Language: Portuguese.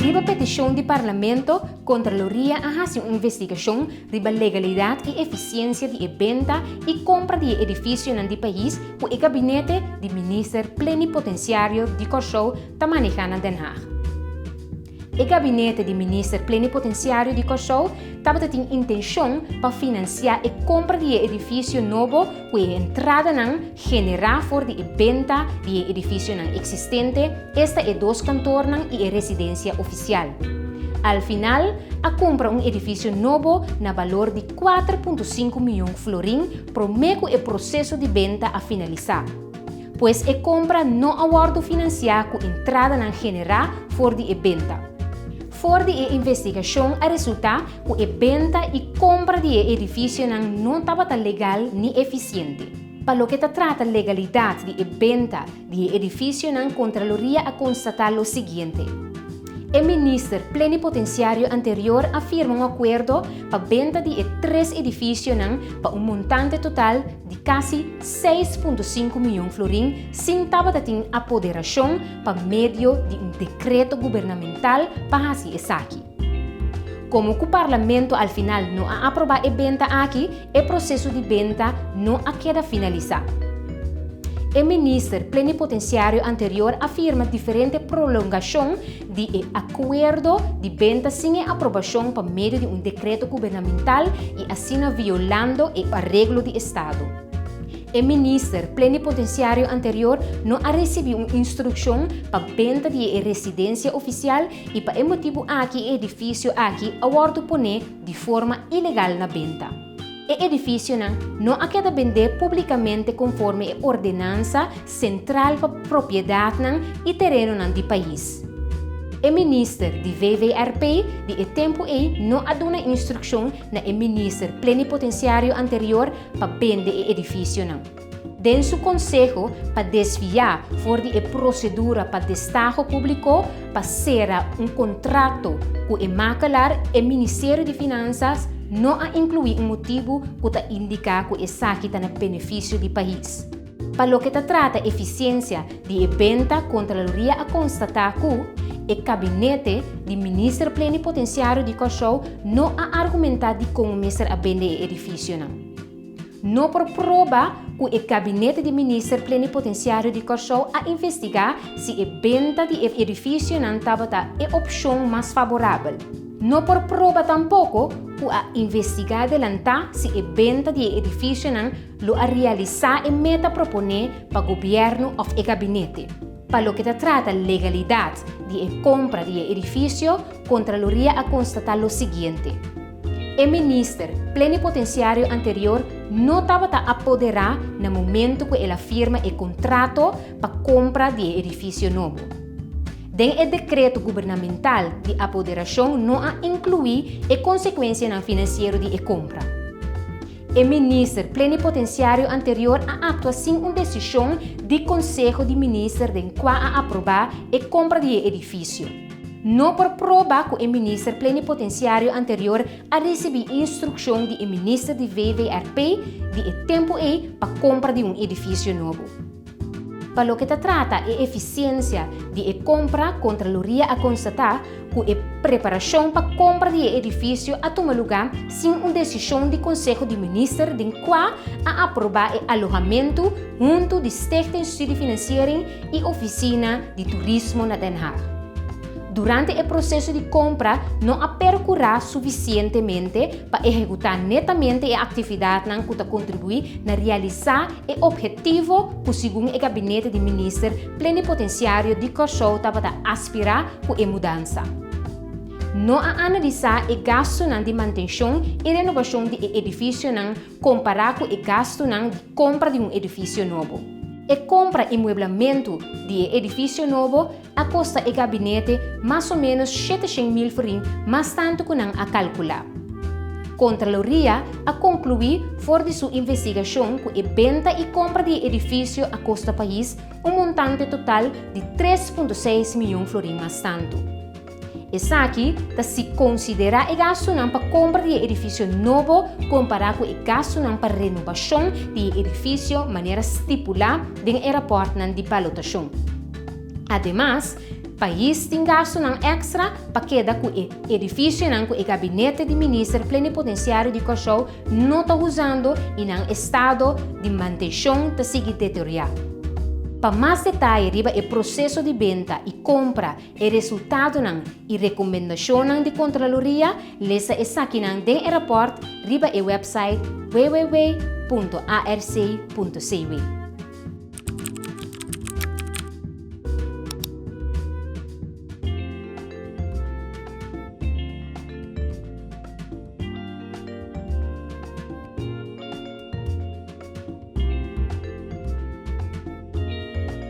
Riba petição do Parlamento, Contraloria hace uma investigação riba legalidade e eficiência de venda e compra de edifício no país, o gabinete do ministro plenipotenciário de Curaçao está manejando Den Haag. O gabinete do ministro plenipotenciário de Curaçao tem intenção para financiar a compra de edifício novo que a entrada não generar for de venda de edifício não existente, esta é dois cantor e a residência oficial. Al final, a compra edifício novo na valor de 4,5 milhões de florins promete o processo de venda a finalizar. Pois a compra não aguarda financiar com entrada não generar for de venda. For de investigação, a resultar que a venda e compra de edifício não estava legal nem eficiente. Para o que trata a legalidade de venda de edifício, a Contraloria a constatar o seguinte. O ministro plenipotenciário anterior afirma acordo para a venda de 3 edifícios para montante total de quase 6,5 milhões de florins, sem ter apoderação para meio de decreto governamental para fazer isso aqui. Como o Parlamento al final não aprova a venda aqui, o processo de venda não queda finalizado. O ministro plenipotenciário anterior afirma diferente prolongação de acordo de venda sem aprovação por meio de decreto governamental e assim violando o arreglo de Estado. O ministro plenipotenciário anterior não recebeu uma instrução para venda de residência oficial e por esse motivo aqui o edifício aqui aguardo poner de forma ilegal na venda. O edifício não queda vender publicamente conforme a ordenança central para propriedade e terreno do país. O ministro de VVRP de tempo não deu instrução ao ministro plenipotenciário anterior para vender o edifício. Den seu conselho para desviar for de procedura para destaque público para ser contrato com o maquilar o Ministério de Finanças não inclui motivo que indica que essa aqui está no benefício do país. Para o que trata a eficiência de venda, a Contraloria a constatar que o gabinete do ministro plenipotenciário de Curaçao não argumenta de como começar a vender o edifício. Não por prova que o gabinete do ministro plenipotenciário de Curaçao a investigar se a venda do edifício não estava a opção mais favorável. Não por prova tampouco que a investigar adelantar se a venda de edifício não lo a realizar e meta proponer para o governo ou o gabinete. Para o que trata a legalidade de compra de edifício, a Contraloria a constatar o seguinte. O ministro plenipotenciário anterior não estava a apoderar no momento que ele firma o contrato para compra de edifício novo. Den o decreto governamental de apoderação não inclui a consequência financeira de compra. O ministro plenipotenciário anterior atua sem uma decisão de Conselho de Ministros de qual aprovar a compra de edifício. Não por prova que o ministro plenipotenciário anterior recebido instrução do ministro de VVRP de tempo para compra de edifício novo. Para o que trata a eficiência de compra, a Contraloria a constatar que a preparação para a compra de edifício a tomar lugar sem uma decisão do Conselho de Ministros de qual a aprovar o alojamento junto de Stichting Studie Financiering e Oficina de Turismo na Den Haag. Durante o processo de compra, não percorrerá suficientemente para executar netamente a atividade que contribui na realizar o objetivo que, segundo o gabinete do ministro plenipotenciário de Curaçao, estava a aspirar por a mudança. Não a analisar o gasto de manutenção e renovação de edifício comparar com o gasto de compra de edifício novo. A compra e amueblamento de edifício novo a custa o gabinete mais ou menos 700 mil florins, mais tanto que não a calcular. Contraloria a concluir, fora de sua investigação, que a venda e compra de edifício a custa país montante total de 3,6 milhões de florins, mais tanto. Essa aqui se considera o gasto para compra de edifício novo comparado com o gasto para renovação de edifício de maneira estipulada no aeroporto de balotação. Ademais, país tem gasto ng extra para queda com o edifício ng o gabinete de ministro plenipotenciário de Cachau não está usando e ng estado de manutenção está sigue deteriorado. Para mais detalhe riba o processo de venda e compra e resultado ng e recomendação ng de Contraloria, lesa aqui ng den report riba e website www.arc.cw.